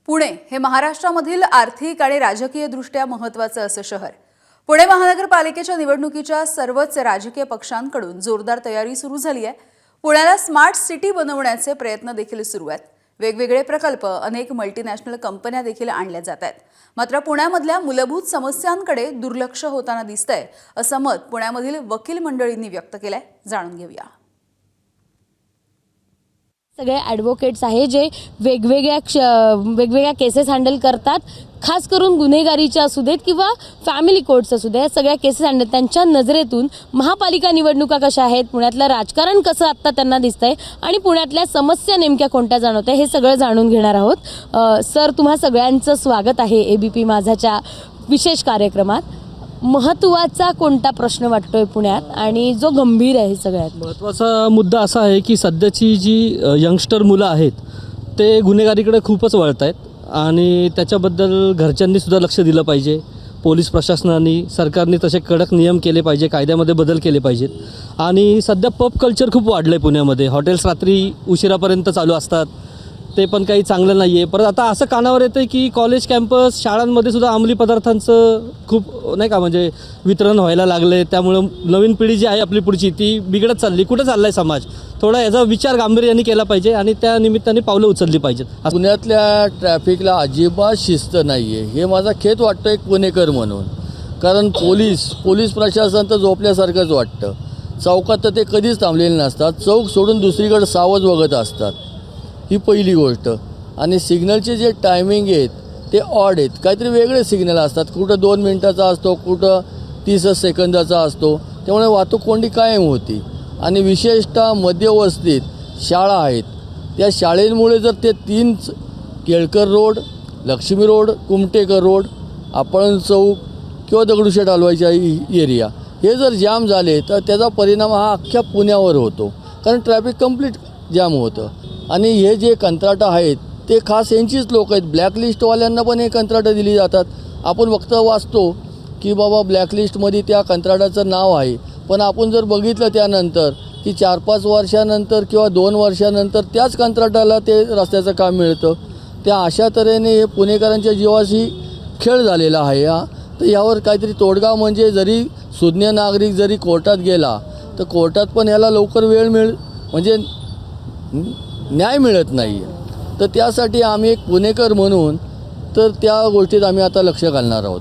पुणे हे महाराष्ट्रामधील आर्थिक आणि राजकीयदृष्ट्या महत्त्वाचे असे शहर. पुणे महानगरपालिकेच्या निवडणुकीच्या सर्वच राजकीय पक्षांकडून जोरदार तयारी सुरू झाली आहे. पुण्याला स्मार्ट सिटी बनवण्याचे प्रयत्न देखील सुरू आहेत. वेगवेगळे प्रकल्प, अनेक मल्टीनॅशनल कंपन्या देखील आणल्या जात आहेत. मात्र पुण्यामधल्या मूलभूत समस्यांकडे दुर्लक्ष होताना दिसतंय असं मत पुण्यामधील वकील मंडळींनी व्यक्त केलंय. जाणून घेऊया. सगळे ॲडव्होकेट्स आहे जे वेगवेगळ्या केसेस हँडल करतात. खास करून गुन्हेगारीच्या असू देत किंवा फॅमिली कोर्ट्स असू दे, सगळ्या केसेस हँडल त्यांच्या नजरेतून महापालिका निवडणुका कशा आहेत, पुण्यातलं राजकारण कसं आत्ता त्यांना दिसतंय आणि पुण्यातल्या समस्या नेमक्या कोणत्या जाणवत आहे हे सगळं जाणून घेणार आहोत. सर, तुम्हा सगळ्यांचं स्वागत आहे ABP माझाच्या विशेष कार्यक्रमात. महत्त्वाचा कोणता प्रश्न वाटतोय पुण्यात आणि जो गंभीर आहे? सगळ्यात महत्त्वाचा मुद्दा असा आहे की सध्याची जी यंगस्टर मुलं आहेत ते गुन्हेगारीकडे खूपच वळत आहेत आणि त्याच्याबद्दल घरच्यांनी सुद्धा लक्ष दिलं पाहिजे. पोलीस प्रशासनाने, सरकारने तसे कडक नियम केले पाहिजे, कायद्यामध्ये बदल केले पाहिजेत. आणि सध्या पब कल्चर खूप वाढलं आहे पुण्यामध्ये. हॉटेल्स रात्री उशिरापर्यंत चालू असतात, ते पण काही चांगलं नाही आहे. परत आता असं कानावर येतं आहे की कॉलेज कॅम्पस, शाळांमध्ये सुद्धा अंमली पदार्थांचं खूप नाही का म्हणजे वितरण व्हायला लागलं आहे. त्यामुळं नवीन पिढी जी आहे आपली पुढची ती बिघडत चालली. कुठं चालला आहे समाज? थोडा याचा विचार गांभीर्याने केला पाहिजे आणि त्या निमित्ताने पावलं उचलली पाहिजेत. पुण्यातल्या ट्रॅफिकला अजिबात शिस्त नाही आहे, हे माझा खेद वाटतं एक पुणेकर म्हणून. कारण पोलीस प्रशासन तर झोपल्यासारखंच वाटतं. चौकात तर ते कधीच थांबलेले नसतात. चौक सोडून दुसरीकडे सावध बघत असतात. ही पहिली गोष्ट. आणि सिग्नलचे जे टायमिंग आहेत ते ऑड आहेत. काहीतरी वेगळे सिग्नल असतात. कुठं 2 मिनिटाचा असतो, कुठं 30 सेकंदाचा असतो. त्यामुळे वाहतूक कोंडी कायम होती. आणि विशेषतः मध्यवस्तीत शाळा आहेत. त्या शाळेमुळे जर ते 3 Kelkar road, Lakshmi road, Kumthekar road, आपण चौक किंवा दगडूशेठ हलवाईचा एरिया हे जर जाम झाले तर त्याचा परिणाम हा अख्ख्या पुण्यावर होतो. कारण ट्रॅफिक कंप्लीट जाम होतं. आणि हे जे कंत्राटं आहेत ते खास यांचीच लोक आहेत. ब्लॅकलिस्टवाल्यांना पण हे कंत्राटं दिली जातात. आपण फक्त वाचतो की बाबा ब्लॅकलिस्टमध्ये त्या कंत्राटाचं नाव आहे, पण आपण जर बघितलं त्यानंतर की 4-5 वर्षानंतर किंवा 2 वर्षानंतर त्याच कंत्राटाला ते रस्त्याचं काम मिळतं. त्या अशा तऱ्हेने हे पुणेकरांच्या जीवाशी खेळ झालेला आहे. तर यावर काहीतरी तोडगा म्हणजे जरी सुज्ञ नागरिक जरी कोर्टात गेला तर कोर्टात पण याला लवकर वेळ म्हणजे न्याय मिळत नाही आहे. तर त्यासाठी आम्ही एक पुणेकर म्हणून तर त्या गोष्टीत आम्ही आता लक्ष घालणार आहोत.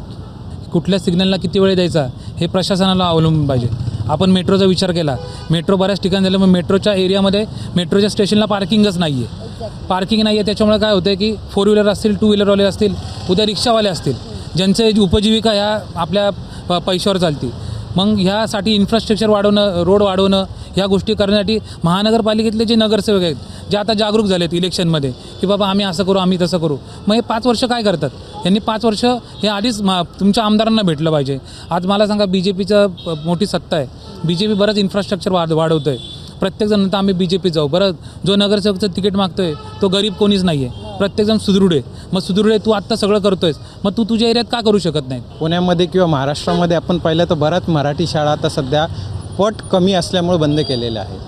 कुठल्या सिग्नलला किती वेळ द्यायचा हे प्रशासनाला अवलंबून पाहिजे. आपण मेट्रोचा विचार केला, मेट्रो बऱ्याच ठिकाणी झालं, मग मेट्रोच्या एरियामध्ये मेट्रोच्या स्टेशनला पार्किंगच नाही आहे. पार्किंग नाही आहे त्याच्यामुळे काय होतं आहे की 4 व्हीलर असतील, 2 व्हीलरवाले असतील, उद्या रिक्षावाले असतील, ज्यांचे उपजीविका ह्या आपल्या पैशावर चालती. मग ह्यासाठी इन्फ्रास्ट्रक्चर वाढवणं, रोड वाढवणं, ह्या गोष्टी करण्यासाठी महानगरपालिकेतले जे नगरसेवक आहेत जे आता जागरूक झाले आहेत इलेक्शनमध्ये की बाबा आम्ही असं करू, आम्ही तसं करू. मग हे 5 वर्ष काय करतात? यांनी 5 वर्ष हे आधीच तुमच्या आमदारांना भेटलं पाहिजे. आज मला सांगा, BJPचं मोठी सत्ता आहे. BJP बरंच इन्फ्रास्ट्रक्चर वाढवतं आहे. प्रत्येकजण म्हणतं आम्ही BJP जाऊ. बरं, जो नगरसेवकचं तिकीट मागतो आहे तो गरीब कोणीच नाही आहे. प्रत्येकजण सुदृढ आहे. मग सुदृढ आहे, तू आत्ता सगळं करतो आहेस, मग तू तुझ्या एरियात का करू शकत नाही? पुण्यामध्ये किंवा महाराष्ट्रामध्ये आपण पाहिलं तर बऱ्याच मराठी शाळा आता सध्या पट कमी असल्यामुळे बंद केलेल्या आहेत.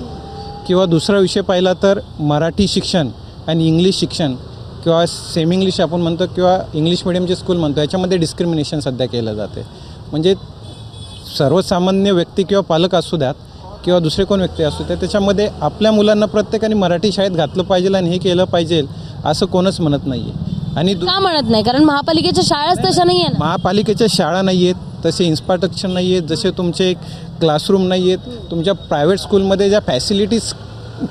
किंवा दुसरा विषय पाहिला तर मराठी शिक्षण आणि इंग्लिश शिक्षण किंवा सेमी इंग्लिश आपण म्हणतो किंवा इंग्लिश मिडियमचे स्कूल म्हणतो, याच्यामध्ये डिस्क्रिमिनेशन सध्या केलं जाते. म्हणजे सर्वसामान्य व्यक्ती किंवा पालक असू द्यात किंवा दुसरे कोण व्यक्ती असू द्या, त्याच्यामध्ये आपल्या मुलांना प्रत्येकाने मराठी शाळेत घातलं पाहिजे आणि हे केलं पाहिजे असं कोणच म्हणत नाही आहे. आणि का म्हणत नाही? कारण महापालिकेच्या शाळाच तशा नाही आहे. महापालिकेच्या शाळा नाही आहेत, तसे इन्फ्रास्ट्रक्चर नाही आहेत, जसे तुमचे क्लासरूम नाही आहेत. तुमच्या प्रायव्हेट स्कूलमध्ये ज्या फॅसिलिटीज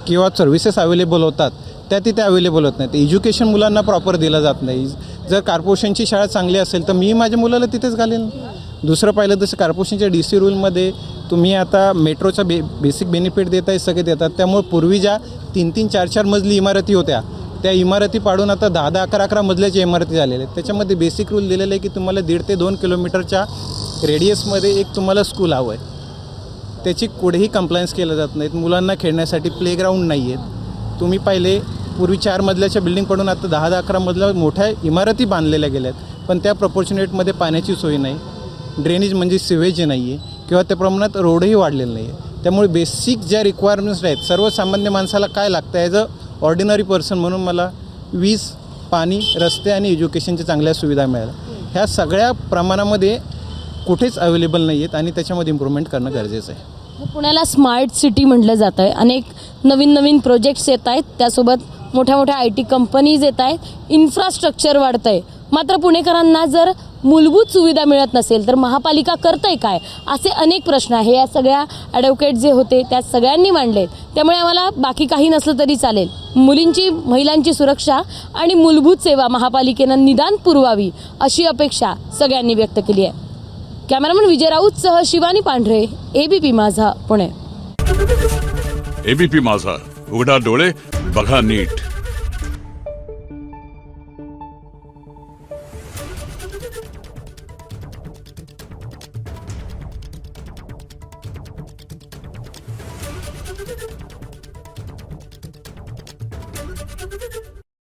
किंवा सर्व्हिसेस अवेलेबल होतात त्या तिथे अवेलेबल होत नाहीत. एज्युकेशन मुलांना प्रॉपर दिलं जात नाही. जर कॉर्पोरेशनची शाळा चांगली असेल तर मी माझ्या मुलाला तिथेच घालेन. दुसरं पाहिलं तसं कॉर्पोरेशनच्या DC रूलमध्ये तुम्ही आता मेट्रोचा बेसिक बेनिफिट देताय, सगळे देतात. त्यामुळे पूर्वी ज्या 3-3, 4-4 मजली इमारती होत्या त्या इमारती पाडून आता 10-10, 11-11 मजल्याच्या इमारती झालेल्या आहेत. त्याच्यामध्ये बेसिक रूल दिलेलं आहे की तुम्हाला 1.5 ते 2 किलोमीटरच्या रेडियसमध्ये एक तुम्हाला स्कूल हवं आहे. त्याची कुठेही कंप्लायन्स केलं जात नाहीत. मुलांना खेळण्यासाठी प्लेग्राऊंड नाही आहेत. तुम्ही पाहिले पूर्वी 4 मजल्याच्या बिल्डिंग पडून आता 10-10, 11 मजल्या मोठ्या इमारती बांधलेल्या गेल्या आहेत. पण त्या प्रपोर्शनेटमध्ये पाण्याची सोय नाही, ड्रेनेज म्हणजे सिवेज नाही आहे किंवा त्या प्रमाणात रोडही वाढलेलं नाही आहे. त्यामुळे बेसिक ज्या रिक्वायरमेंट्स आहेत सर्वसामान्य माणसाला काय लागतं ॲज अ ऑर्डिनरी पर्सन म्हणून मला वीज, पाणी, रस्ते आणि एज्युकेशनच्या चांगल्या सुविधा मिळाल्या. ह्या सगळ्या प्रमाणामध्ये कुठेच अवेलेबल नाही आहेत आणि त्याच्यामध्ये इम्प्रूव्हमेंट करणं गरजेचं आहे. पुण्याला स्मार्ट सिटी म्हटलं जातं आहे. अनेक नवीन नवीन प्रोजेक्ट्स येत आहेत, त्यासोबत मोठ्या मोठ्या IT कंपनीज येत आहेत, इन्फ्रास्ट्रक्चर वाढतं आहे. मात्र पुणेकरांना जर मूलभूत सुविधा मिळत नसेल तर महापालिका करतंय काय, असे अनेक प्रश्न आहे. या सगळ्या ॲडव्होकेट जे होते त्या सगळ्यांनी मांडलेत. त्यामुळे आम्हाला बाकी काही नसलं तरी चालेल, मुलींची, महिलांची सुरक्षा आणि मूलभूत सेवा महापालिकेनं निदान पुरवावी अशी अपेक्षा सगळ्यांनी व्यक्त केली आहे. कॅमेरामन विजय राऊतसह शिवानी पांढरे, ABP माझा, पुणे. ABP माझा, उघडा डोळे बघा नीट.